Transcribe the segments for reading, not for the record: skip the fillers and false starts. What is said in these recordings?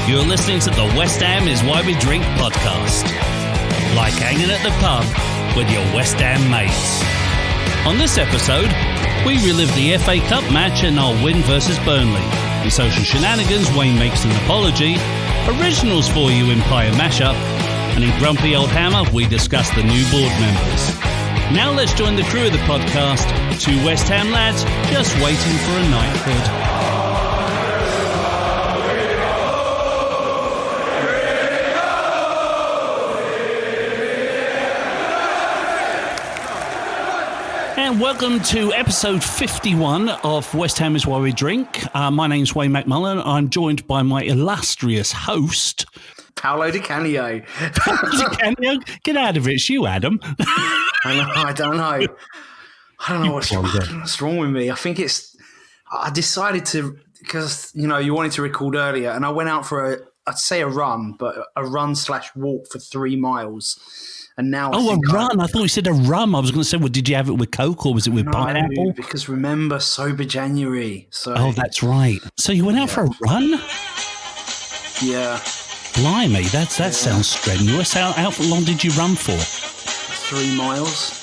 You're listening to the West Ham is Why We Drink podcast. Like hanging at the pub with your West Ham mates. On this episode, we relive the FA Cup match and our win versus Burnley. In social shenanigans, Wayne makes an apology. Originals for you in Pie and Mashup. And in Grumpy Old Hammer, we discuss the new board members. Now let's join the crew of the podcast. Two West Ham lads just waiting for a knighthood. And welcome to episode 51 of West Ham is Why We Drink. My name's Wayne McMullen. I'm joined by my illustrious host, Paolo Di Canio. Di Canio? Get out of it. It's you, Adam. I don't know what's wrong with me. I think I decided to, because, you wanted to record earlier, and I went out for I'd say a run, but a run/walk for 3 miles. And now a run. I thought you said a rum. I was going to say, well, did you have it with Coke or was it with pineapple? Because remember, sober January. So. Oh, that's right. So you went out for a run? Yeah. Blimey, that sounds strenuous. How long did you run for? 3 miles.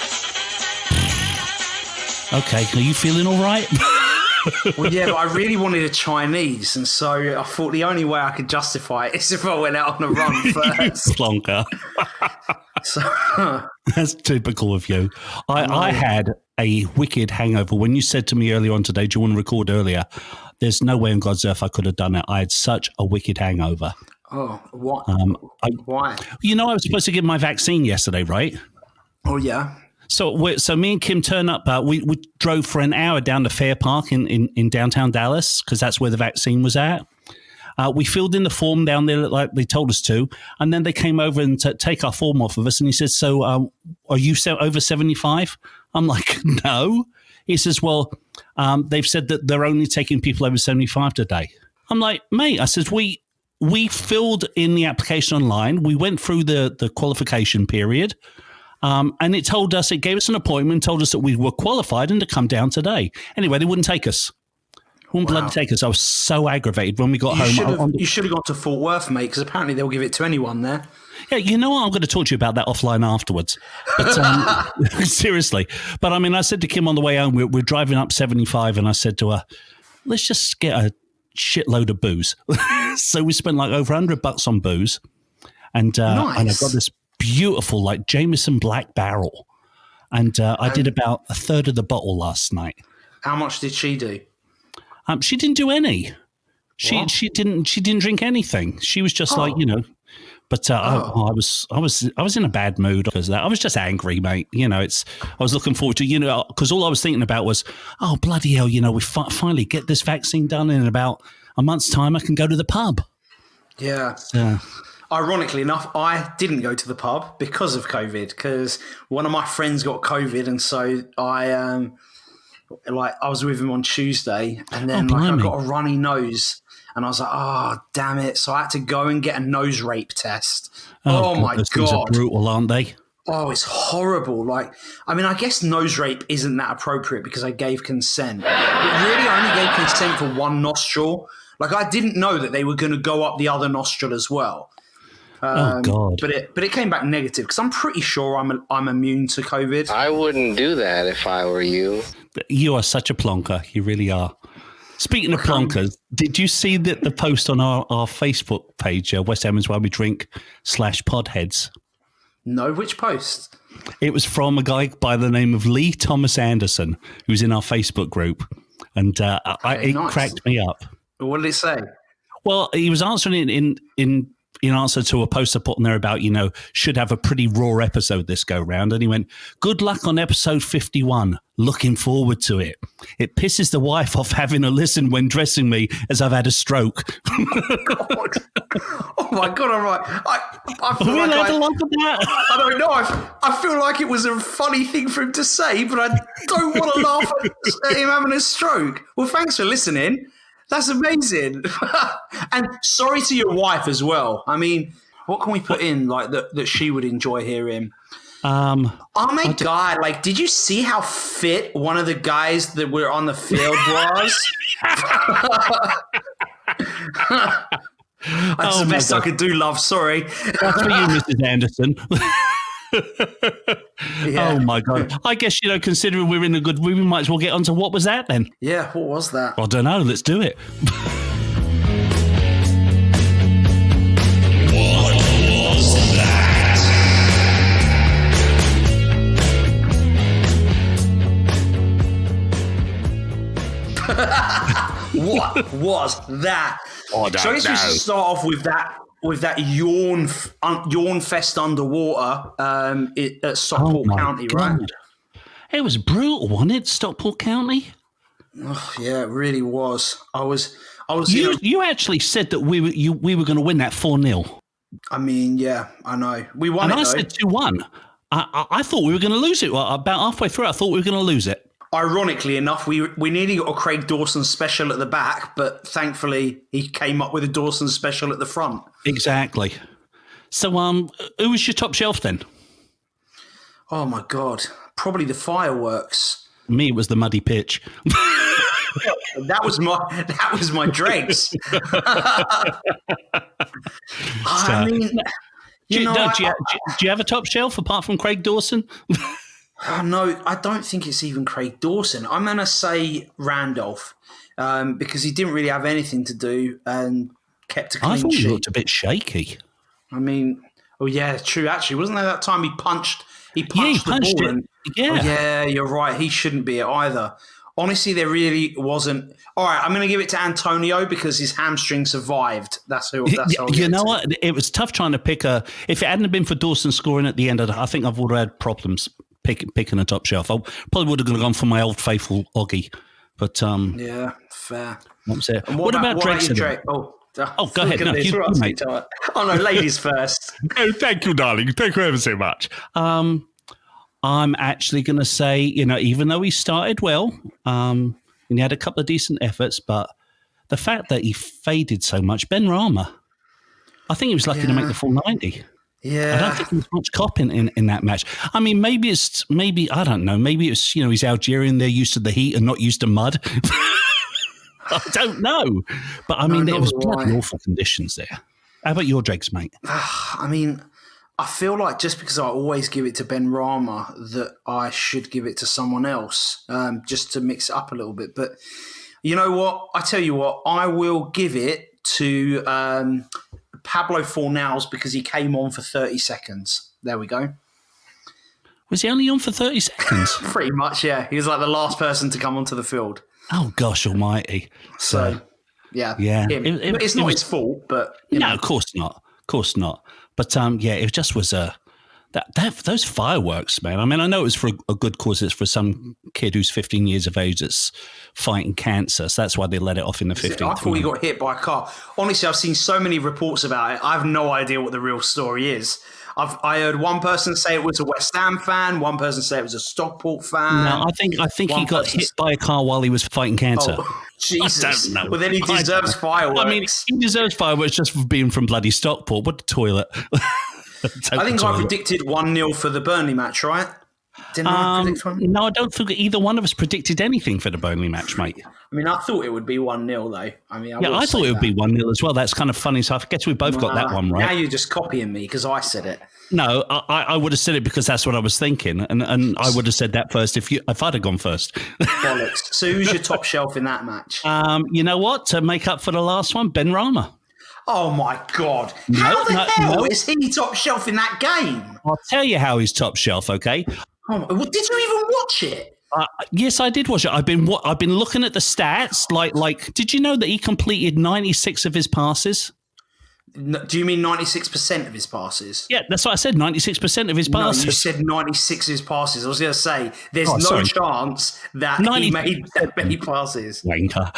Okay, are you feeling all right? Well, yeah, but I really wanted a Chinese, and so I thought the only way I could justify it is if I went out on a run first. Plonker. That's typical of you. I had a wicked hangover. When you said to me earlier on today, do you want to record earlier? There's no way on God's earth I could have done it. I had such a wicked hangover. Oh, what? Why? I was supposed to get my vaccine yesterday, right? Oh, yeah. So me and Kim turn up. We drove for an hour down to Fair Park in downtown Dallas because that's where the vaccine was at. We filled in the form down there like they told us to, and then they came over and take our form off of us. And he said, "So, are you over 75?" I'm like, "No." He says, "Well, they've said that they're only taking people over 75 today." I'm like, "Mate," I said, we filled in the application online. We went through the qualification period. And it gave us an appointment, told us that we were qualified and to come down today. Anyway, they wouldn't take us. Wouldn't bloody take us. I was so aggravated when we got home. You should have gone to Fort Worth, mate, because apparently they'll give it to anyone there. Yeah, you know what? I'm going to talk to you about that offline afterwards. But seriously. But I mean, I said to Kim on the way home, we're driving up 75, and I said to her, let's just get a shitload of booze. So we spent like over $100 on booze. And I got this beautiful, like Jameson Black Barrel. And I did about a third of the bottle last night. How much did she do? She didn't do any. She didn't drink anything. She was just like, but I was in a bad mood because of that. I was just angry, mate. I was looking forward to, because all I was thinking about was, oh, bloody hell, we finally get this vaccine done, and in about a month's time I can go to the pub. Yeah. Ironically enough, I didn't go to the pub because of COVID, because one of my friends got COVID, and so I was with him on Tuesday, and then I got a runny nose, and I was like, oh, damn it. So I had to go and get a nose rape test. Oh my God. Things are brutal, aren't they? Oh, it's horrible. I guess nose rape isn't that appropriate because I gave consent. But really, I only gave consent for one nostril. I didn't know that they were going to go up the other nostril as well. Oh God! But it came back negative because I'm pretty sure I'm immune to COVID. I wouldn't do that if I were you. You are such a plonker. You really are. Speaking of plonkers, did you see the post on our Facebook page, West Ham is Why We Drink /podheads? No, which post? It was from a guy by the name of Lee Thomas Anderson, who's in our Facebook group, and it cracked me up. What did it say? Well, he was answering it in answer to a post I put on there about, should have a pretty raw episode this go round. And he went, good luck on episode 51. Looking forward to it. It pisses the wife off having a listen when dressing me as I've had a stroke. Oh my God, all right. I feel like I don't know. I feel like it was a funny thing for him to say, but I don't want to laugh at him having a stroke. Well, thanks for listening. That's amazing. And sorry to your wife as well. I mean, what can we put in that she would enjoy hearing? Oh my God. Did you see how fit one of the guys that were on the field was? That's the best I could do, love. Sorry. That's for you, Mrs. Anderson. Yeah. Oh, my God. I guess, considering we're in a good mood, we might as well get on to what was that then? Yeah, what was that? I don't know. Let's do it. What was that? I don't So I guess we know. should start off with that yawn fest underwater at Stockport County, right? It was brutal, wasn't it, Stockport County? Oh, yeah, it really was. I was. You actually said that we were going to win that 4-0. I mean, yeah, I know. We won And it, I though. said 2-1. I thought we were going to lose it. Well, about halfway through, I thought we were going to lose it. Ironically enough, we nearly got a Craig Dawson special at the back, but thankfully he came up with a Dawson special at the front. Exactly. So, who was your top shelf then? Oh my God, probably the fireworks. Me, it was the muddy pitch. That was my dregs. I mean, Do you have a top shelf apart from Craig Dawson? Oh, no, I don't think it's even Craig Dawson. I'm going to say Randolph because he didn't really have anything to do and kept a clean I thought he sheet. looked a bit shaky. I mean, oh yeah, true. Actually, wasn't there that time he punched He the punched ball? it. Yeah. Oh, yeah, you're right. He shouldn't be it either. Honestly, there really wasn't. All right, I'm going to give it to Antonio because his hamstring survived. That's who. You know what? It was tough trying to pick a. If it hadn't been for Dawson scoring at the end, I think I would have had problems picking a top shelf. I probably would have gone for my old faithful Oggy. But yeah, fair. That's it. And What about Drake? Oh, go ahead. No, you, mate. Oh no, ladies first. Oh, thank you, darling. Thank you ever so much. I'm actually going to say, even though he started well, and he had a couple of decent efforts, but the fact that he faded so much, Ben Rama, I think he was lucky to make the full 90. Yeah. I don't think there was much cop in that match. I mean, maybe I don't know. Maybe it's, he's Algerian. They're used to the heat and not used to mud. I don't know. But I mean, there was bloody awful conditions there. How about your dregs, mate? I mean, I feel like just because I always give it to Ben Rama that I should give it to someone else just to mix it up a little bit. But you know what? I tell you what, I will give it to Pablo Fornals because he came on for 30 seconds. There we go. Was he only on for 30 seconds? Pretty much, yeah. He was like the last person to come onto the field. Oh, gosh almighty. So yeah. It's not his fault, but... No, of course not. Of course not. But, it just was those fireworks, man. I mean, I know it was for a good cause. It's for some kid who's 15 years of age that's fighting cancer. So that's why they let it off in the 15th. I thought he got hit by a car. Honestly, I've seen so many reports about it. I have no idea what the real story is. I heard one person say it was a West Ham fan. One person say it was a Stockport fan. No, I think he got hit by a car while he was fighting cancer. Oh, Jesus. I don't know. Well, then he deserves fireworks. I mean, he deserves fireworks just for being from bloody Stockport. What a toilet. I think I predicted 1-0 for the Burnley match, right? Didn't I predict one? No, I don't think either one of us predicted anything for the Burnley match, mate. I mean, I thought it would be 1-0, though. I mean, I thought it would be 1-0 as well. That's kind of funny. So I guess we both got that one right. Now you're just copying me because I said it. No, I would have said it because that's what I was thinking, and I would have said that first if I'd have gone first. Bollocks. So who's your top shelf in that match? You know what? To make up for the last one, Ben Rama. Oh my God! How the hell is he top shelf in that game? I'll tell you how he's top shelf. Okay. Oh, well, did you even watch it? Yes, I did watch it. I've been looking at the stats. Like, did you know that he completed 96 of his passes? Do you mean 96% of his passes? Yeah, that's what I said. 96% of his passes. No, you said 96 of his passes. I was going to say there's chance that he made that many passes. Wanker.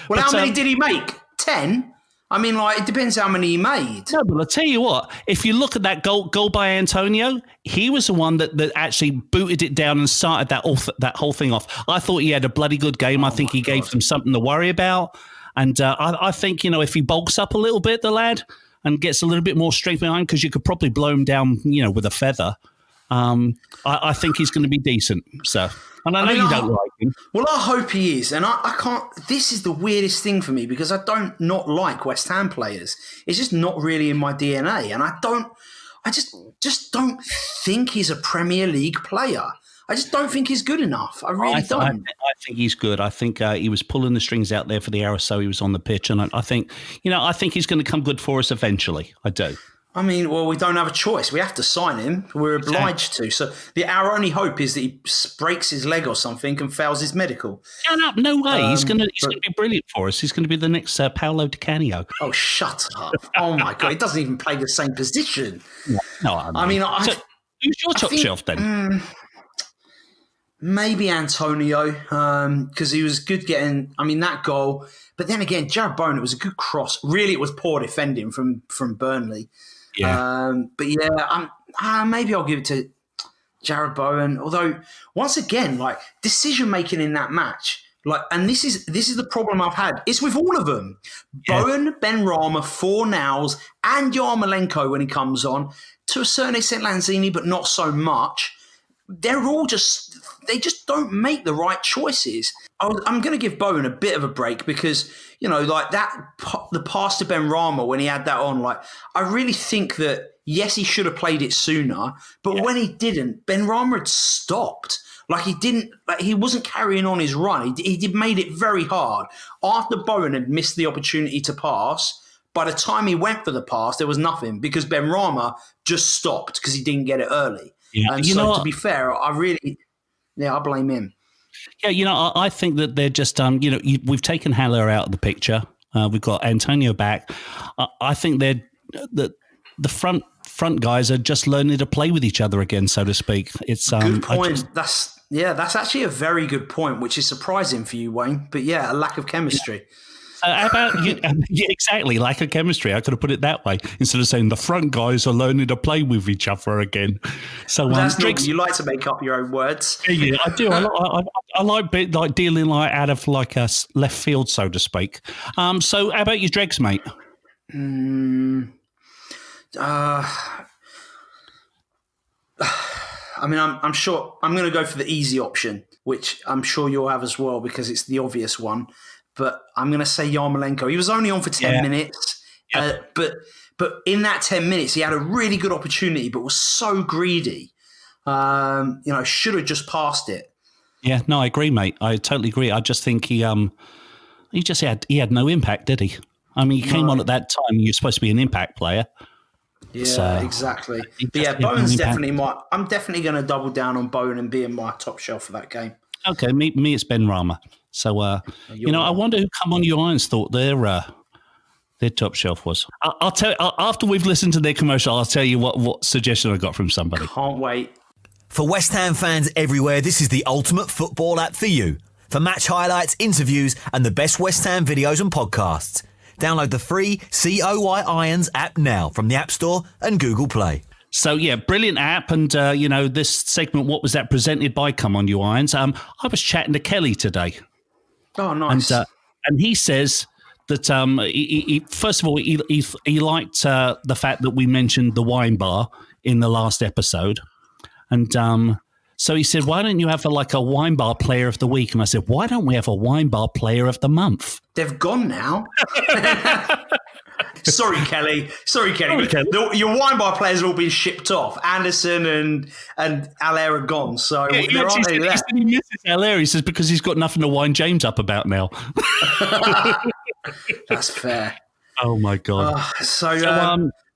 Well, how many did he make? 10. I mean, it depends how many he made. No, but I'll tell you what, if you look at that goal by Antonio, he was the one that actually booted it down and started that whole thing off. I thought he had a bloody good game. I think he gave them something to worry about. And I think, if he bulks up a little bit, the lad, and gets a little bit more strength behind, because you could probably blow him down, with a feather. I think he's going to be decent. So And I know you don't like him. Well, I hope he is. And I can't. This is the weirdest thing for me because I don't not like West Ham players. It's just not really in my DNA. And I just don't think he's a Premier League player. I just don't think he's good enough. I really don't. I think he's good. I think he was pulling the strings out there for the hour or so he was on the pitch. And I think he's going to come good for us eventually. I do. I mean, well, we don't have a choice. We have to sign him. We're obliged to. So our only hope is that he breaks his leg or something and fails his medical. No way. He's going to be brilliant for us. He's going to be the next Paolo Di Canio. Oh, shut up. Oh, my God. He doesn't even play the same position. No, I mean so who's your top shelf then? Maybe Antonio, because he was good getting, that goal. But then again, Jared Bowen, it was a good cross. Really, it was poor defending from Burnley. Yeah. But yeah, maybe I'll give it to Jared Bowen. Although, once again, decision-making in that match, and this is the problem I've had. It's with all of them. Yeah. Bowen, Benrahma, Fornals, and Yarmolenko when he comes on. To a certain extent, Lanzini, but not so much. They're all they just don't make the right choices. I'm going to give Bowen a bit of a break because, the pass to Benrahma when he had that on, I really think that, yes, he should have played it sooner, but when he didn't, Benrahma had stopped. He wasn't carrying on his run. He made it very hard. After Bowen had missed the opportunity to pass, by the time he went for the pass, there was nothing because Benrahma just stopped because he didn't get it early. Yeah, and to be fair, I blame him. Yeah, I think that they're just, we've taken Haller out of the picture. We've got Antonio back. I think they're the front guys are just learning to play with each other again, so to speak. It's good point. That's actually a very good point, which is surprising for you, Wayne. But yeah, a lack of chemistry. How about you? Yeah, exactly, lack of chemistry. I could have put it that way instead of saying the front guys are learning to play with each other again. So you like to make up your own words. Yeah, I do. I like dealing out of a left field, so to speak. So how about your dregs, mate? I'm sure I'm going to go for the easy option, which I'm sure you'll have as well because it's the obvious one. But I'm going to say Yarmolenko. He was only on for 10 minutes. Yeah. But in that 10 minutes, he had a really good opportunity, but was so greedy. Should have just passed it. Yeah, no, I agree, mate. I totally agree. I just think he had no impact, did he? I mean, he came on at that time. You're supposed to be an impact player. Yeah, exactly. But yeah, Bowen's definitely I'm definitely going to double down on Bowen and be in my top shelf for that game. Okay, me it's Benrahma. So, I wonder who Come On You Irons thought their top shelf was. I'll tell after we've listened to their commercial, I'll tell you what suggestion I got from somebody. Can't wait. For West Ham fans everywhere, this is the ultimate football app for you. For match highlights, interviews, and the best West Ham videos and podcasts. Download the free COY Irons app now from the App Store and Google Play. So, yeah, brilliant app. And, this segment, what was that, presented by Come On You Irons? I was chatting to Kelly today. Oh, nice. And he says that, he first of all, he liked the fact that we mentioned the wine bar in the last episode. And so he said, why don't you have a wine bar player of the week? And I said, why don't we have a wine bar player of the month? They've gone now. Sorry, Kelly. Your wine bar players have all been shipped off. Anderson and Allaire are gone. So there aren't any left. He misses Allaire. He says because he's got nothing to wind James up about now. That's fair. Oh, my God.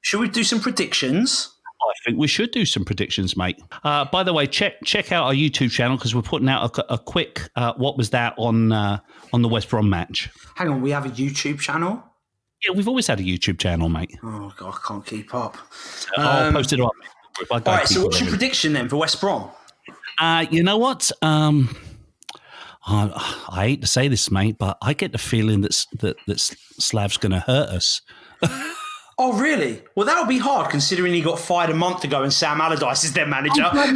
Should we do some predictions? I think we should do some predictions, mate. By the way, check out our YouTube channel because we're putting out a quick what was that on the West Brom match. Hang on, we have a YouTube channel? Yeah, we've always had a YouTube channel, mate. Oh, God, I can't keep up. I'll post it on. All right, so what's your prediction then for West Brom? You know what? I hate to say this, mate, but I get the feeling that Slav's going to hurt us. Oh, really? Well, that'll be hard considering he got fired a month ago and Sam Allardyce is their manager. I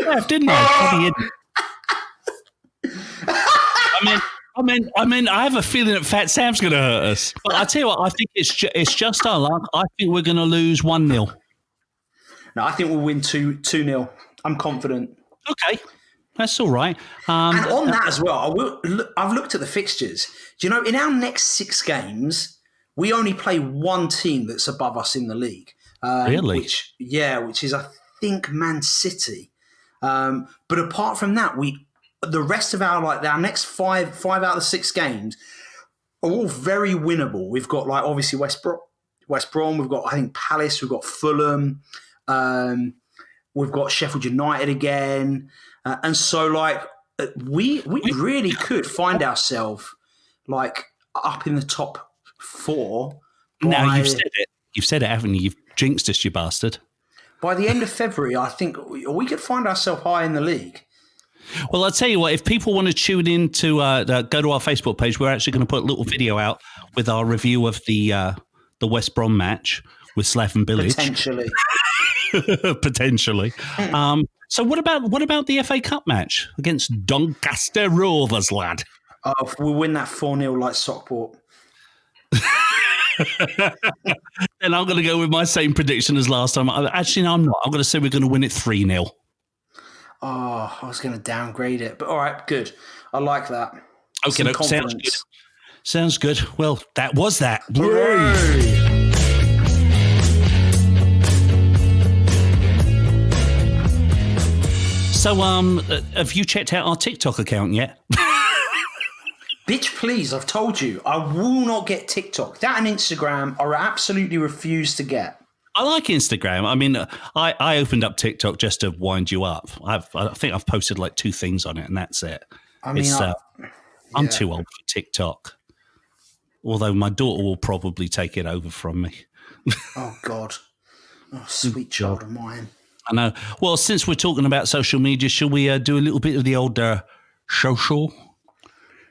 Slav, didn't I? I have a feeling that Fat Sam's going to hurt us. But I tell you what, I think it's just our luck. I think we're going to lose 1-0. No, I think we'll win 2-0. I'm confident. Okay, that's all right. And on that as well, I've looked at the fixtures. Do you know, in our next 6 games, we only play one team that's above us in the league. Really? Which is, I think, Man City. But apart from that, the rest of our next five out of the 6 games are all very winnable. We've got obviously West Brom. We've got, I think, Palace. We've got Fulham. We've got Sheffield United again. And so we really could find ourselves up in the top 4. Now you've said it. You've said it, haven't you? You've jinxed us, you bastard. By the end of February, I think we could find ourselves high in the league. Well, I'll tell you what, if people want to tune in to go to our Facebook page, we're actually going to put a little video out with our review of the West Brom match with Slaven Bilic. Potentially. Potentially. So what about the FA Cup match against Doncaster Rovers, lad? Oh, we'll win that 4-0 like Stockport. Then I'm going to go with my same prediction as last time. Actually, no, I'm not. I'm going to say we're going to win it 3-0. Oh, I was going to downgrade it. But all right, good. I like that. Okay, sounds good. Sounds good. Well, that was that. Hooray! So, have you checked out our TikTok account yet? Bitch, please, I've told you, I will not get TikTok. That and Instagram I absolutely refuse to get. I like Instagram. I mean, I opened up TikTok just to wind you up. I think I've posted 2 things on it, and that's it. I mean, I'm too old for TikTok. Although my daughter will probably take it over from me. Oh, God. Oh, sweet child of mine. I know. Well, since we're talking about social media, shall we do a little bit of the old social?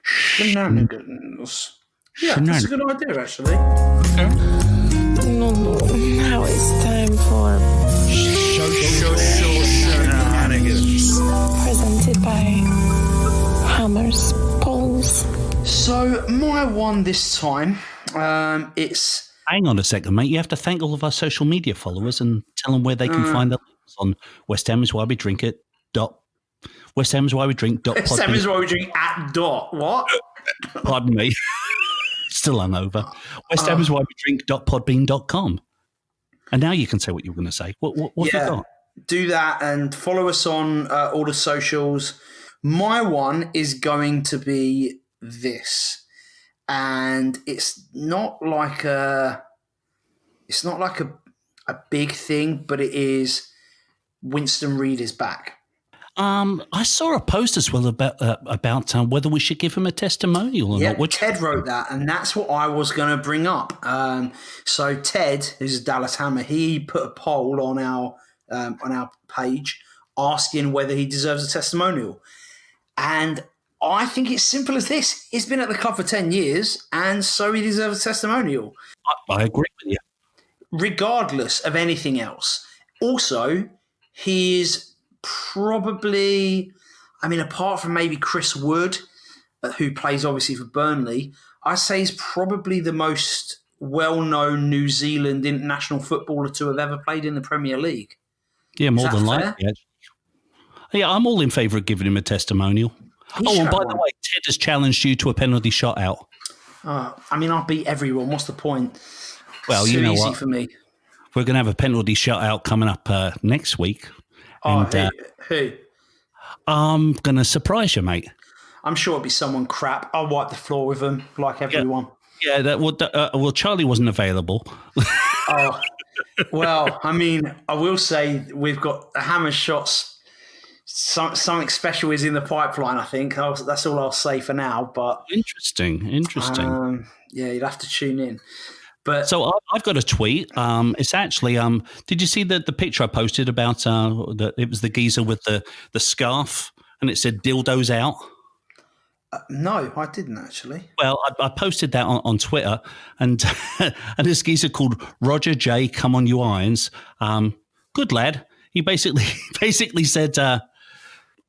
Shenanigans. Yeah, that's a good idea, actually. No, now it's time for Social Shenanigans. presented by Hammers Polls. So, my one this time, it's... Hang on a second, mate. You have to thank all of our social media followers and tell them where they can find the links on West Ham is why we drink it. West Ham is why we drink. West Ham is why we drink at dot. What? Pardon me. Still hungover. West Ham is why we drink. Podbean.com. And now you can say what you're going to say. What have you got? Do that and follow us on all the socials. My one is going to be this. And it's not like a big thing, but it is Winston Reid is back. I saw a post as well about whether we should give him a testimonial or not. Ted wrote that, and that's what I was going to bring up. So Ted, who's a Dallas Hammer, he put a poll on our page asking whether he deserves a testimonial, and I think it's simple as this. He's been at the club for 10 years, and so he deserves a testimonial. I agree with you. Regardless of anything else. Also, he's probably, apart from maybe Chris Wood, who plays obviously for Burnley, I say he's probably the most well-known New Zealand international footballer to have ever played in the Premier League. Yeah, more than likely. Yeah, I'm all in favour of giving him a testimonial. And by the way, Ted has challenged you to a penalty shot out. I'll beat everyone. What's the point? Well, it's you know easy what? For me. We're going to have a penalty shot out coming up next week. Who? I'm going to surprise you, mate. I'm sure it'll be someone crap. I'll wipe the floor with them like everyone. Yeah, well, Charlie wasn't available. Oh, well, I will say we've got the Hammer shots. Something special is in the pipeline, I think. That's all I'll say for now. But Interesting. Yeah, you'd have to tune in. But so I've got a tweet. It's actually, did you see the picture I posted about it was the geezer with the scarf and it said dildos out? No, I didn't actually. Well, I posted that on Twitter and and this geezer called Roger J. Come on, you irons. Good lad. He basically said,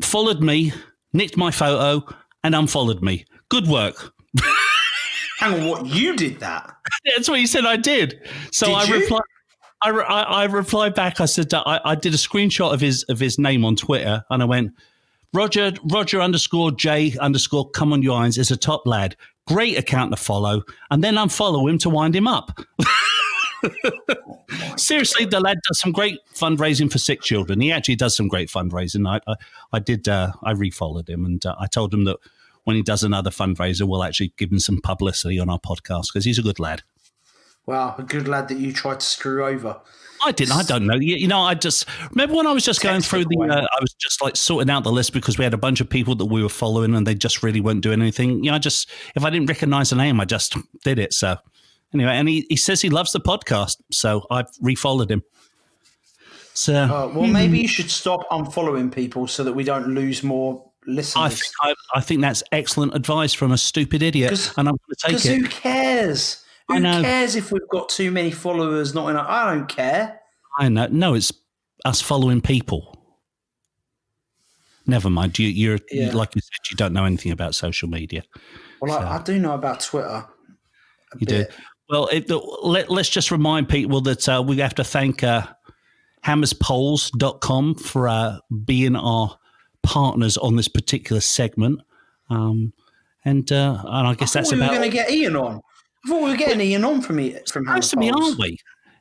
followed me, nicked my photo, and unfollowed me. Good work. Hang on, what? You did that? That's what he said I did. So I replied. I replied back. I said I did a screenshot of his name on Twitter, and I went, Roger _J_ come on your irons is a top lad. Great account to follow, and then unfollow him to wind him up. Seriously, the lad does some great fundraising for sick children. He actually does some great fundraising. I refollowed him, and I told him that when he does another fundraiser, we'll actually give him some publicity on our podcast because he's a good lad. Wow, a good lad that you tried to screw over. I didn't. I don't know. You know, I just remember when I was just going through I was just like sorting out the list because we had a bunch of people that we were following and they just really weren't doing anything. You know, if I didn't recognize the name, I just did it. So anyway, and he says he loves the podcast, so I've refollowed him. So well, maybe you should stop unfollowing people so that we don't lose more listeners. I think that's excellent advice from a stupid idiot, and I'm going to take it. Because who cares? Who cares if we've got too many followers? Not enough. I don't care. I know. No, it's us following people. Never mind. You're like you said, you don't know anything about social media. Well, I do know about Twitter. You do. Well, let's just remind people that we have to thank hammerspolls.com for being our partners on this particular segment. And I guess that's about. We were going to get Ian on. I thought we were getting Ian on from supposed to be, aren't we?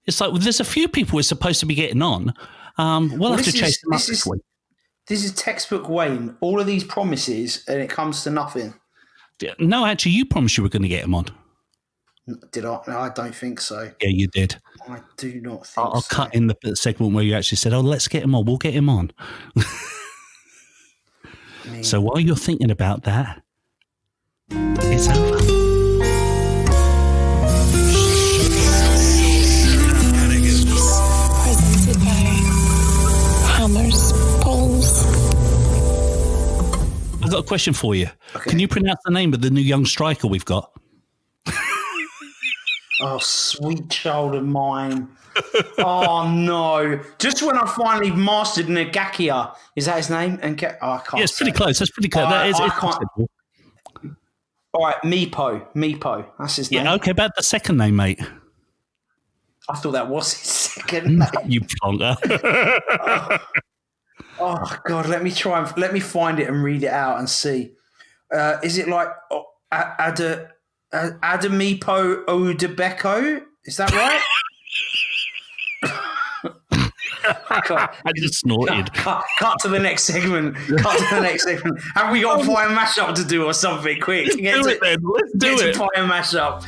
It's like there's a few people we're supposed to be getting on. We'll have to chase them up this week. This is textbook Wayne. All of these promises, and it comes to nothing. No, actually, you promised you were going to get him on. Did I? No, I don't think so. Yeah, you did. I do not think I'll cut in the segment where you actually said, let's get him on. We'll get him on. So while you're thinking about that, it's over. Presented by Hammers Poles. I've got a question for you. Okay. Can you pronounce the name of the new young striker we've got? Oh, sweet child of mine. Oh, no. Just when I finally mastered Nagakia. Is that his name? I can't. Yeah, it's pretty close. That's pretty close. I can't. All right, Meepo. That's his name. Yeah, okay, about the second name, mate. I thought that was his second name. You plonker. Oh, God, let me find it and read it out and see. Is it like Adamipo Odebeko? Is that right? I just snorted. Cut to the next segment. Have we got a fire mashup to do or something? Quick. Let's do it then. Let's do it. Fire mashup.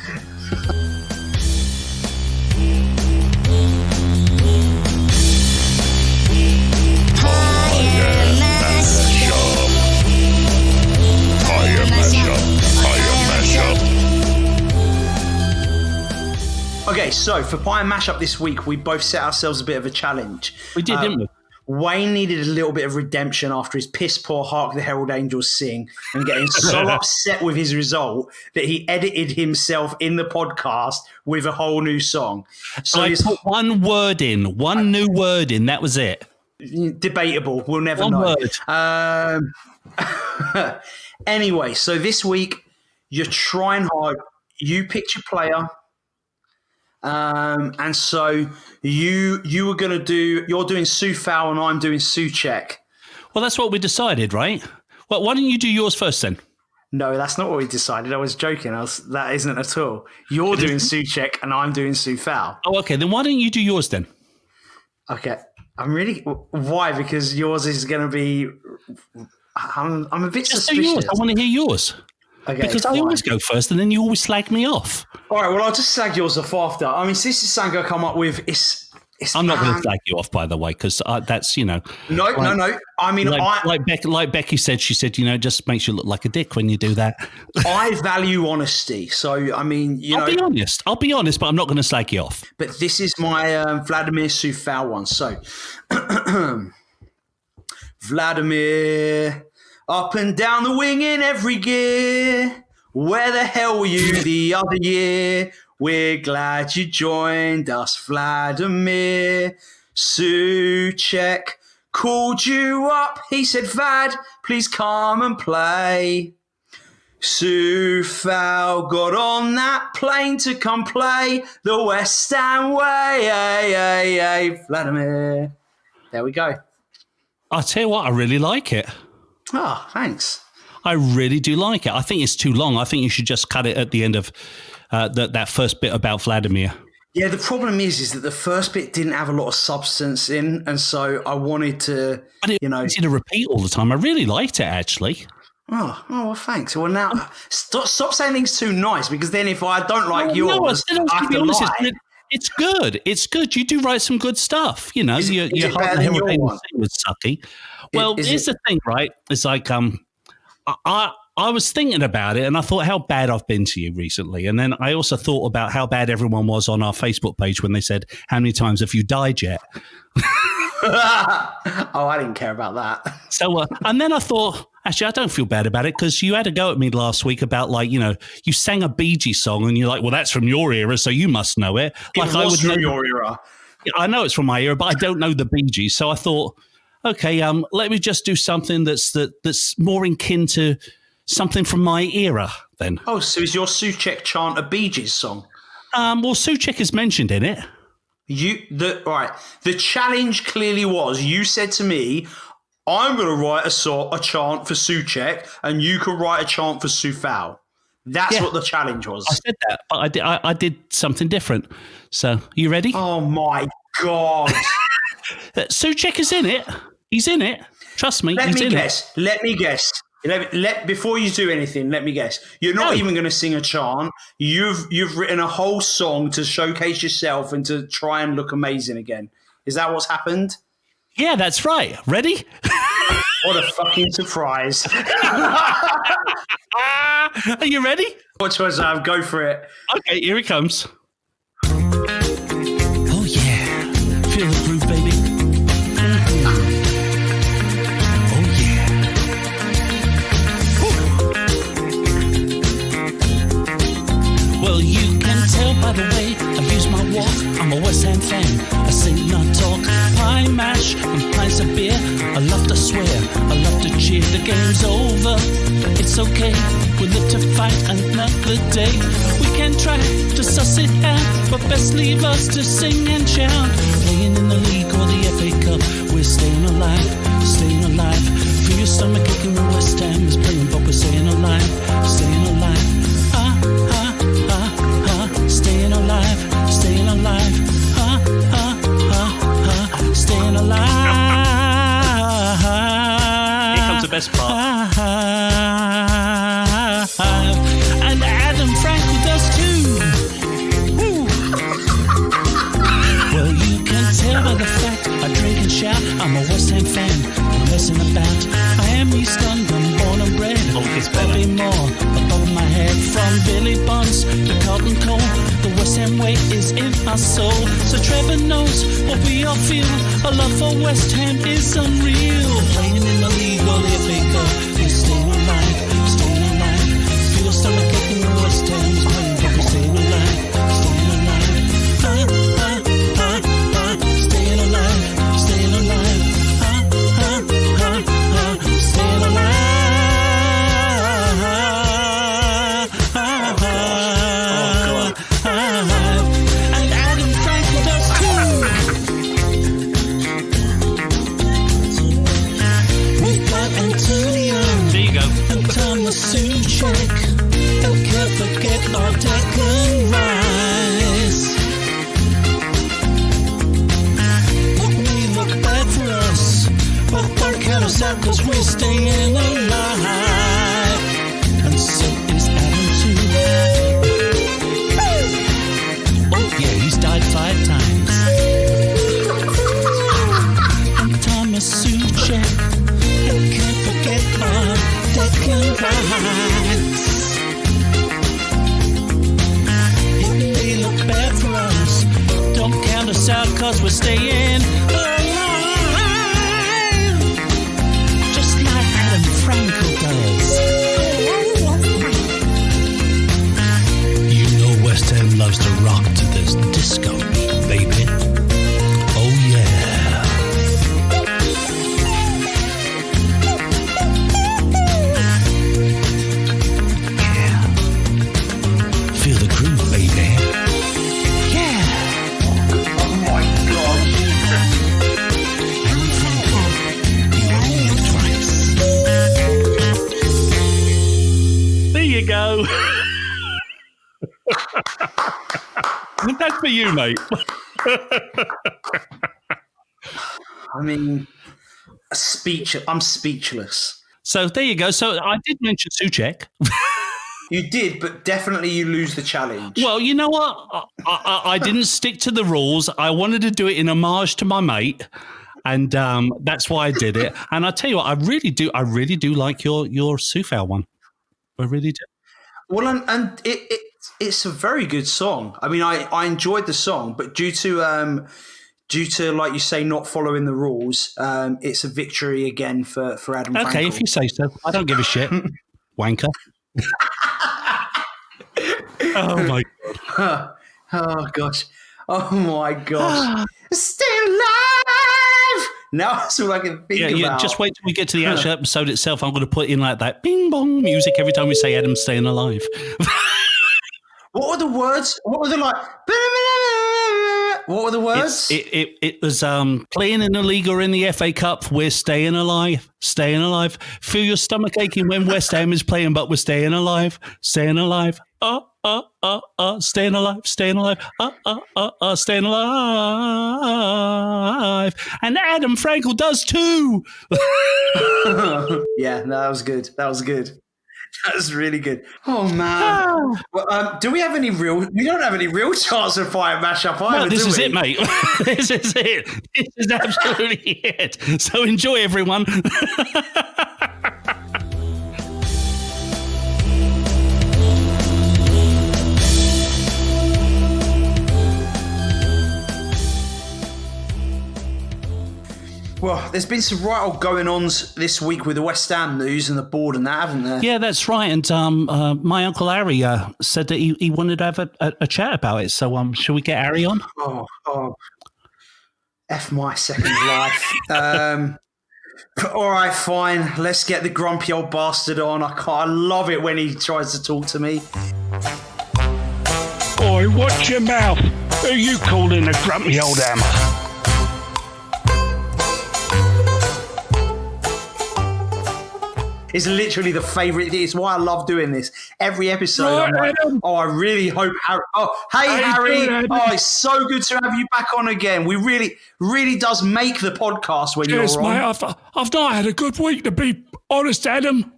Okay, so for Pie and Mashup this week, we both set ourselves a bit of a challenge. We did, didn't we? Wayne needed a little bit of redemption after his piss poor Hark the Herald Angels Sing and getting so upset with his result that he edited himself in the podcast with a whole new song. So I put one new word in, that was it. Debatable, we'll never one know. Word. Anyway, so this week you're trying hard. You picked your player. And so you're doing Sufal and I'm doing Suchek. Well, that's what we decided, right? Well, why don't you do yours first then? No, that's not what we decided. I was joking. That isn't at all. You're doing Suchek and I'm doing Sufal. Oh, okay. Then why don't you do yours then? Okay. Why? Because yours is going to be, I'm a bit Just suspicious. do yours. I want to hear yours. Okay, because I always go first and then you always slag me off. All right, well, I'll just slag yours off after. I mean, this is something I come up with. I'm not going to slag you off, by the way, because that's, No. I mean, like Becky said, she said, it just makes you look like a dick when you do that. I value honesty. So, I mean, I'll be honest, but I'm not going to slag you off. But this is my Vladimir Sufal one. So, Vladimir... Up and down the wing in every gear. Where the hell were you the other year? We're glad you joined us, Vladimir. Suchek called you up. He said, Vlad, please come and play. Sufal got on that plane to come play the West Ham way. Vladimir. There we go. I'll tell you what, I really like it. Oh, thanks. I really do like it. I think it's too long. I think you should just cut it at the end of that first bit about Vladimir. Yeah, the problem is that the first bit didn't have a lot of substance in, and so I wanted to, But it's easy to repeat all the time. I really liked it, actually. Oh, well, thanks. Well, now stop saying things too nice, because then if I don't like yours, I have to lie. It's good. It's good. You do write some good stuff. You know, your Heart and Hurricane was sucky. Well, here's the thing, right? It's like I was thinking about it, and I thought how bad I've been to you recently. And then I also thought about how bad everyone was on our Facebook page when they said, "How many times have you died yet?" Oh, I didn't care about that. So, and then I thought, actually, I don't feel bad about it, because you had a go at me last week about, like, you know, you sang a Bee Gees song and you're like, well, that's from your era, so you must know it. Like, I would know your era. I know it's from my era, but I don't know the Bee Gees. So I thought, okay, let me just do something that's more in kin to something from my era then. Oh, so is your Souček chant a Bee Gees song? Well, Souček is mentioned in it. The challenge clearly was, you said to me, I'm going to write a chant for Souček, and you can write a chant for Sufal. That's what the challenge was. I said that, but I did something different. So, you ready? Oh my God. Souček is in it. He's in it. Trust me. Let me guess. Before you do anything, let me guess. You're not even going to sing a chant. You've written a whole song to showcase yourself and to try and look amazing again. Is that what's happened? Yeah, that's right. Ready? What a fucking surprise. Are you ready? What choice I have? Go for it. Okay, here it comes. Oh, yeah. Feel the groove, baby. Oh, yeah. Woo. Well, you can tell by the way I use my walk. I'm a West Ham fan. I sing, not talk. Pie mash and pints of beer. I love to swear. I love to cheer. The game's over. It's okay. We live to fight another day. We can try to suss it out, but best leave us to sing and shout. Playing in the league or the FA Cup, we're staying alive, staying alive. Feel your stomach kicking. The West Ham is playing, but we're staying alive, staying alive. Staying alive, staying alive. Staying alive. Here comes the best part. And Adam Frankel does too. Woo. Well, you can tell by the fact I drink and shout. I'm a West Ham fan, I'm messing about. I am East London, born and bred. Bobby Moore above my head. From Billy Bonds to Carlton Cole, the West Ham way is in our soul. So Trevor knows what we all feel. Our love for West Ham is unreal. Playing in the league or the FA Cup, we're staying alive, staying alive. Feel the stomach kicking. The West Ham is playing, but we're staying alive, staying alive. Staying alive, staying alive. Staying alive. And Adam Frankel does too. We've got Antonio. There you go. And Thomas Souček. And can't forget our Declan Rice. It may look bad for us, but don't count us out, 'cause we're staying alive. And so is Adam too. Yeah, he's died 5 times. And Thomas Souček, and can't forget our Declan Rice. It may look bad for us, don't count us out, 'cause we're staying alive. Just like Adam Frankel does. You know West Ham loves to rock to this disco beat, baby. Oh, yeah. That's for you, mate. I mean, I'm speechless. So there you go. So I did mention Suchek. You did, but definitely you lose the challenge. Well, you know what? I didn't stick to the rules. I wanted to do it in homage to my mate, and that's why I did it. And I tell you what, I really do like your Sufal one. I really do. Well, and it's a very good song. I mean, I enjoyed the song, but due to like you say, not following the rules, it's a victory again for Adam. Okay, Frankel. if you say so. I don't give a shit, wanker. Oh my god! Oh gosh! Oh my gosh! Stay alive! Now that's all I can think about. Yeah, just wait till we get to the actual episode itself. I'm going to put in like that bing bong music every time we say Adam's staying alive. What were the words? What were the like? What were the words? It was playing in the league or in the FA Cup. We're staying alive, staying alive. Feel your stomach aching when West Ham is playing, but we're staying alive, staying alive. Staying alive, staying alive. Staying alive. And Adam Frankel does too. Yeah, no, that was good. That was good. That was really good. Oh man! Well, do we have any real? We don't have any real chance of fire mashup either. No, this do is we? it, mate. This is it. This is absolutely it. So enjoy, everyone. Well, there's been some right old going-ons this week with the West Ham news and the board and that, haven't there? Yeah, that's right. And my Uncle Harry said that he wanted to have a chat about it. So shall we get Harry on? Oh, F my second life. All right, fine. Let's get the grumpy old bastard on. I love it when he tries to talk to me. Oi, watch your mouth. Who you calling a grumpy old hammer? It's literally the favourite. It's why I love doing this. Every episode, I'm like, I really hope Harry. Oh, hey, Harry. Oh, it's so good to have you back on again. We really does make the podcast when Yes, you're on. mate. I've not had a good week, to be honest, Adam.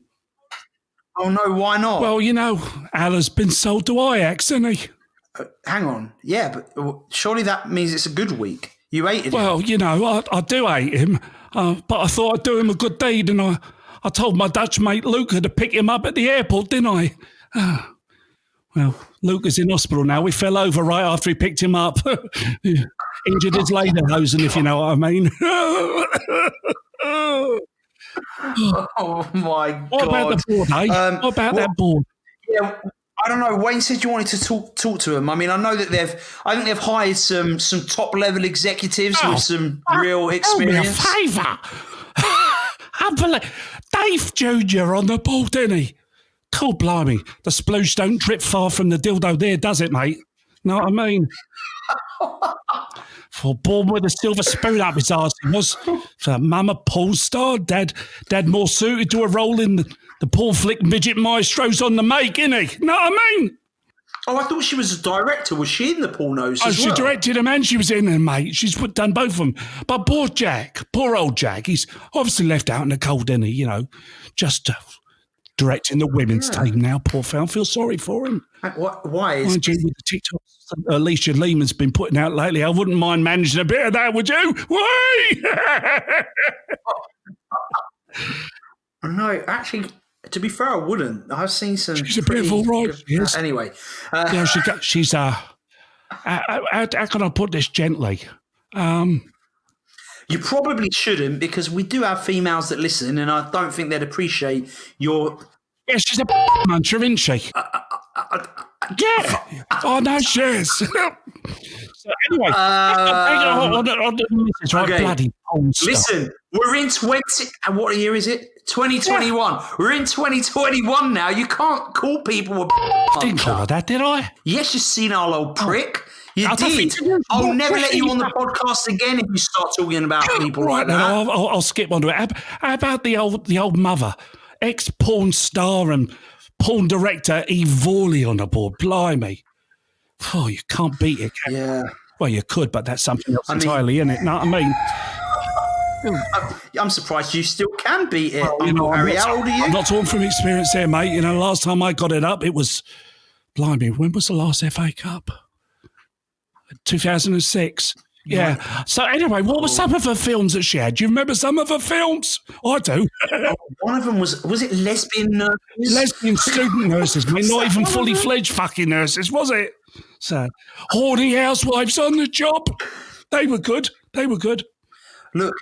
Oh, no, why not? Well, you know, Ala's been sold to Ajax, hasn't he? Hang on. Yeah, but surely that means it's a good week. You hated him. Well, you know, I do hate him, but I thought I'd do him a good deed, and I told my Dutch mate Luca to pick him up at the airport, didn't I? Well, Luca's in hospital now. We fell over right after he picked him up. Injured his lederhosen, if you know what I mean. Oh, my God. What about the board, eh? What about that board? Yeah, I don't know. Wayne said you wanted to talk to him. I mean, I know that I think they've hired some top level executives with some real experience. Do me a favour. Dave Jr. on the ball, didn't he? Cool, blimey. The sploosh don't drip far from the dildo there, does it, mate? Know what I mean? For born with a silver spoon up his arse, he was. For Mama Paul star, Dad more suited to a role in the Paul Flick midget maestros on the make, innit he? Know what I mean? Oh, I thought she was a director. Was she in the Pornos as She well? directed them and she was in them, mate. She's done both of them. But poor old Jack, he's obviously left out in the cold, isn't he? You know, just directing the women's team now. Poor fella. I feel sorry for him. Why? Mind you, with the TikToks Alicia Lehman's been putting out lately, I wouldn't mind managing a bit of that, would you? Why? No, actually, to be fair, I wouldn't. I've seen some. She's a bit of all right. Yes. Anyway. Yeah, she's how can I put this gently? You probably shouldn't, because we do have females that listen, and I don't think they'd appreciate your. Yeah, she's a muncher, isn't she? Yeah. Oh, no, she is. So anyway, on the message, right? Okay. Bloody old stuff. Listen, we're in 20. And what year is it? 2021. Yeah. We're in 2021 now. You can't call people a. I didn't call her that, did I? Yes, you senile old prick. You I did. I'll never let you on the podcast again if you start talking about people right, like that. I'll skip on to it. How about the old mother, ex-porn star and porn director Eve Vorley on the board? Blimey. Oh, you can't beat it. Can you? Yeah. Well, you could, but that's something else I mean- entirely, isn't it? Know what I mean? I'm surprised you still can beat it. You know, Harry, how old are you? I'm not talking from experience there, mate. You know, last time I got it up, it was, blimey, when was the last FA Cup? 2006. Yeah. So anyway, what were some of her films that she had? Do you remember some of her films? I do. One of them was it Lesbian Nurses? Lesbian student nurses, mate. Not even fully fledged fucking nurses, was it? So, horny housewives on the job. They were good. They were good. Look,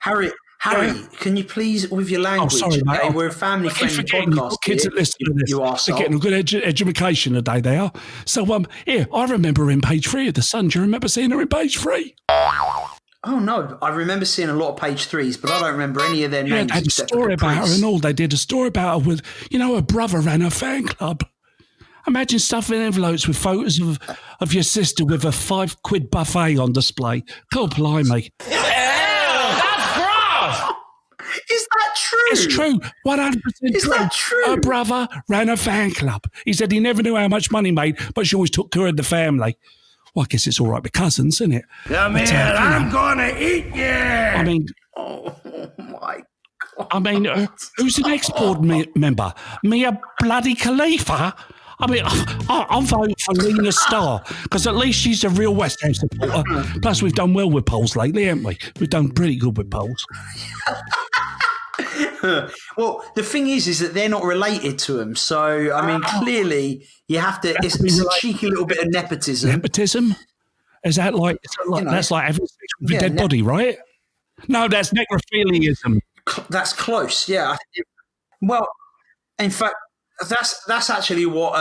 Harry, can you please, with your language, sorry, mate. okay, we're a family-friendly podcast Kids here, that listen to this, you they're arsehole. getting a good education today, they are. So, here, I remember her in page 3 of The Sun. Do you remember seeing her in page 3? Oh, no, I remember seeing a lot of page 3s, but I don't remember any of their Yeah, names they had a except story for about her Caprice. and all. They did a story about her with, you know, her brother ran a fan club. Imagine stuffing envelopes with photos of your sister with a £5 buffet on display. God blimey. Is that true? It's true. 100% Is true. that true? Her brother ran a fan club. He said he never knew how much money he made, but she always took care of the family. Well, I guess it's all right with cousins, isn't it? Come here, I'm gonna eat you. I mean, Oh, my who's the next board member? Mia bloody Khalifa? I mean, I'm voting for Lena Starr because at least she's a real West Ham supporter. Plus, we've done well with polls lately, haven't we? We've done pretty good with polls. Well, the thing is that they're not related to him. So, I mean, clearly you have to. It's a cheeky little bit of nepotism. Nepotism? Is that like, You know, that's like having sex with a yeah, dead body, right? No, that's necrophiliaism. That's close. Yeah. Well, in fact, that's actually what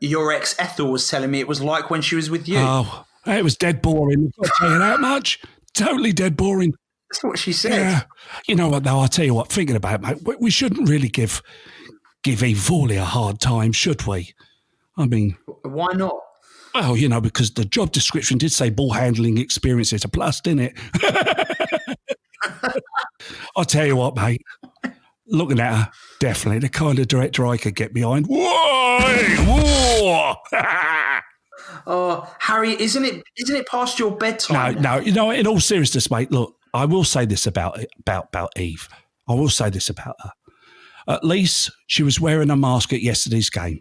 your ex Ethel was telling me. It was like when she was with you. Oh, it was dead boring. I'll tell you that much. Totally dead boring. That's what she said. Yeah. You know what, though? I'll tell you what, thinking about it, mate, we shouldn't really give Eve Vorley a hard time, should we? I mean, Why not? well, you know, because the job description did say ball handling experience is a plus, didn't it? I'll tell you what, mate. Looking at her, definitely the kind of director I could get behind. Whoa! Oh, Harry, isn't it past your bedtime? No. You know, in all seriousness, mate. Look, I will say this about Eve. I will say this about her. At least she was wearing a mask at yesterday's game.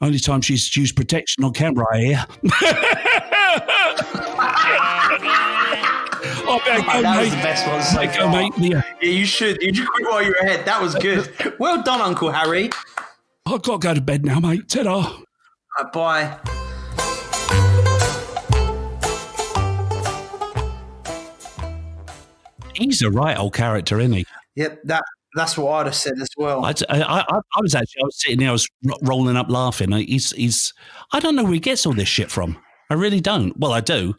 Only time she's used protection on camera, I hear. That was the best one so far. Mate. Yeah. Yeah, you should quit while you're ahead. That was good. Well done, Uncle Harry. I've got to go to bed now, mate. Ta-da. Bye. He's a right old character, isn't he? Yep, that's what I'd have said as well. I was sitting there, I was rolling up laughing. He's I don't know where he gets all this shit from. I really don't. Well, I do.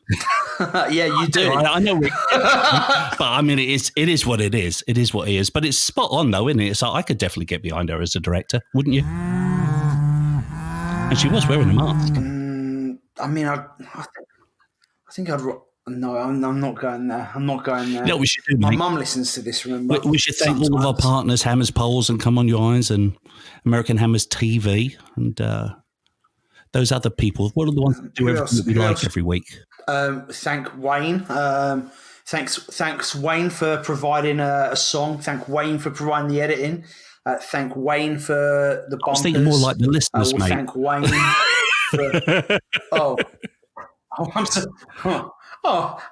Yeah, you do. I know where he gets it from, but I mean, it is what it is. It is what it is. But it's spot on, though, isn't it? So I could definitely get behind her as a director, wouldn't you? And she was wearing a mask. I mean, I think I'd. No, I'm not going there. I'm not going there. No, we should do, My mate. mum listens to this, remember? We should thank all of our partners, Hammers Polls and Come On Your Irons and American Hammers TV and those other people. What are the ones that do everything that we like every week? Thank Wayne. Thanks Wayne for providing a song. Thank Wayne for providing the editing. Thank Wayne for the bumpers. I was thinking more like the listeners, mate. Thank Wayne for...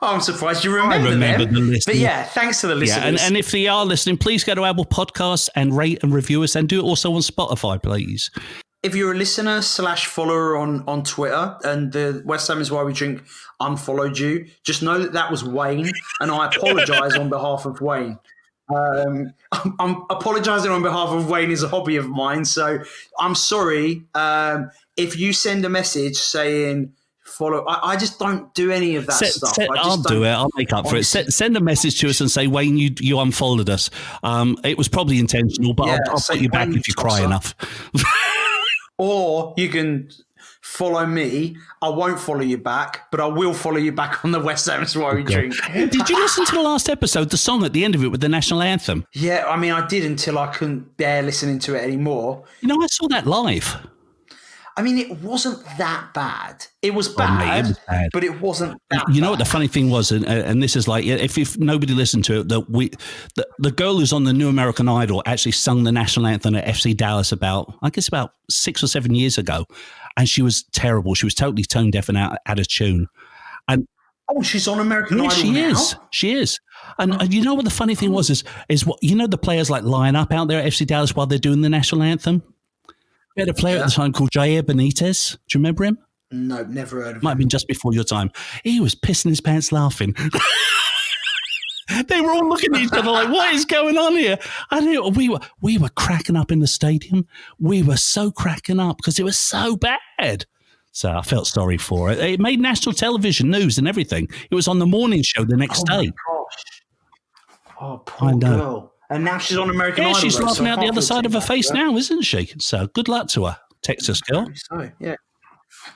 I'm surprised you remember them. The listeners. But yeah, thanks to the listeners. Yeah, and if they are listening, please go to Apple Podcasts and rate and review us, and do it also on Spotify, please. If you're a listener / follower on Twitter and the West Ham is Why We Drink unfollowed you, just know that was Wayne, and I apologise on behalf of Wayne. I'm apologising on behalf of Wayne is a hobby of mine, so I'm sorry if you send a message saying follow. I just don't do any of that stuff. I'll do it. I'll make up for it. Send a message to us and say, Wayne, you unfollowed us. It was probably intentional, but I'll put you back if you cry enough. Or you can follow me. I won't follow you back, but I will follow you back on the West Ham's Why We Drink. Did you listen to the last episode, the song at the end of it with the national anthem? Yeah, I mean, I did until I couldn't bear listening to it anymore. You know, I saw that live. I mean, it wasn't that bad. It was Oh, bad, mate, it was bad. but it wasn't that You know bad. what the funny thing was, and this is like, if nobody listened to it, the girl who's on the New American Idol actually sung the national anthem at FC Dallas about 6 or 7 years ago, and she was terrible. She was totally tone deaf and out of tune. And Oh, she's on American Idol she now? is. She is. And you know what the funny thing was is what the players like line up out there at FC Dallas while they're doing the national anthem. We had a player at the time called Jair Benitez. Do you remember him? No, never heard of Might have been just before your time. He was pissing his pants laughing. They were all looking at each other like, what is going on here? And we were cracking up in the stadium. We were so cracking up because it was so bad. So I felt sorry for it. It made national television news and everything. It was on the morning show the next day. gosh. Oh, I poor know. girl. And now she's on American Yeah, Idol. she's though, laughing so I out the can't other feel side too of her bad face for her. now, isn't she? So good luck to her, Texas girl. So, yeah.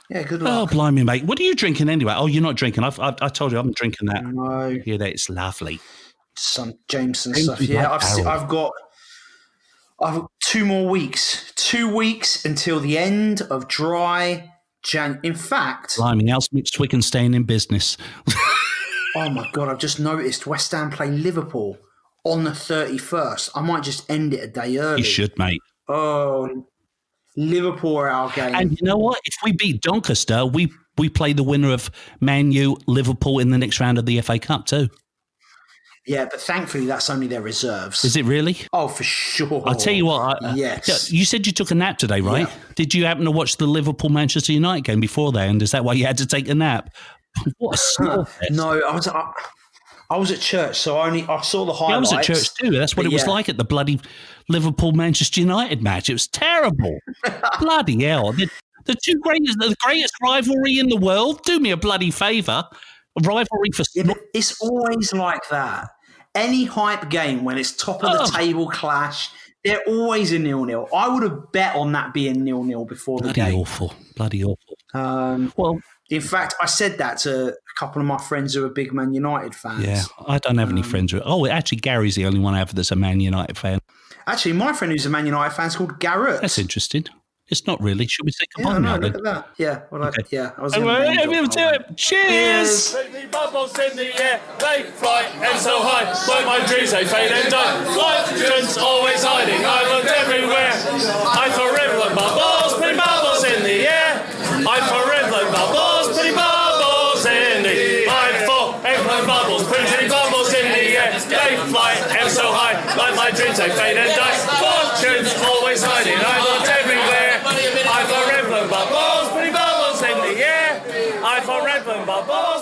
Yeah, good Oh, luck. blimey, mate. What are you drinking anyway? Oh, you're not drinking. I told you I'm drinking that. No, Yeah, that's lovely. some Jameson Jameson stuff. Yeah, Black Barrel. I've got 2 more weeks. 2 weeks until the end of dry Jan. In fact, Blimey, how's Mitch Twickenham staying in business? oh my God, I've just noticed West Ham play Liverpool on the 31st. I might just end it a day early. You should, mate. Oh, Liverpool are our game. And you know what? If we beat Doncaster, we play the winner of Man U, Liverpool in the next round of the FA Cup too. Yeah, but thankfully that's only their reserves. Is it really? Oh, for sure. I'll tell you what. Yes. Yeah, you said you took a nap today, right? Yeah. Did you happen to watch the Liverpool-Manchester United game before that? And is that why you had to take a nap? What a snore fest. No, I was at church, so I saw the highlights. Yeah, I was at church too. That's what But it was yeah. like at the bloody Liverpool-Manchester United match. It was terrible. Bloody hell. The greatest rivalry in the world. Do me a bloody favour. A rivalry for... Yeah, but it's always like that. Any hype game, when it's top of the table clash, they're always a 0-0. I would have bet on that being 0-0 before the Bloody game. awful. Bloody awful. Well, In fact, I said that to a couple of my friends who are big Man United fans. yeah, I don't have any friends who... Oh, actually, Gary's the only one I have that's a Man United fan. Actually, my friend who's a Man United fan is called Garrett. That's interesting. It's not really. Should we say Yeah, goodbye I know, now look then? at that. Yeah, well, Okay. I was going to Cheers! Bubbles in the air, they fly and so high. Like my dreams, they fade and die. Legends always hiding, I looked everywhere. I forever like bubbles, pretty bubbles in the air. I forever like bubbles, pretty bubbles in the air. I forever bubbles, pretty bubbles in the air. They fly and so high. Like my dreams, they fade and die. Fortunes always hiding, I looked everywhere. I forever bubbles, pretty bubbles in the air. I forever bubbles.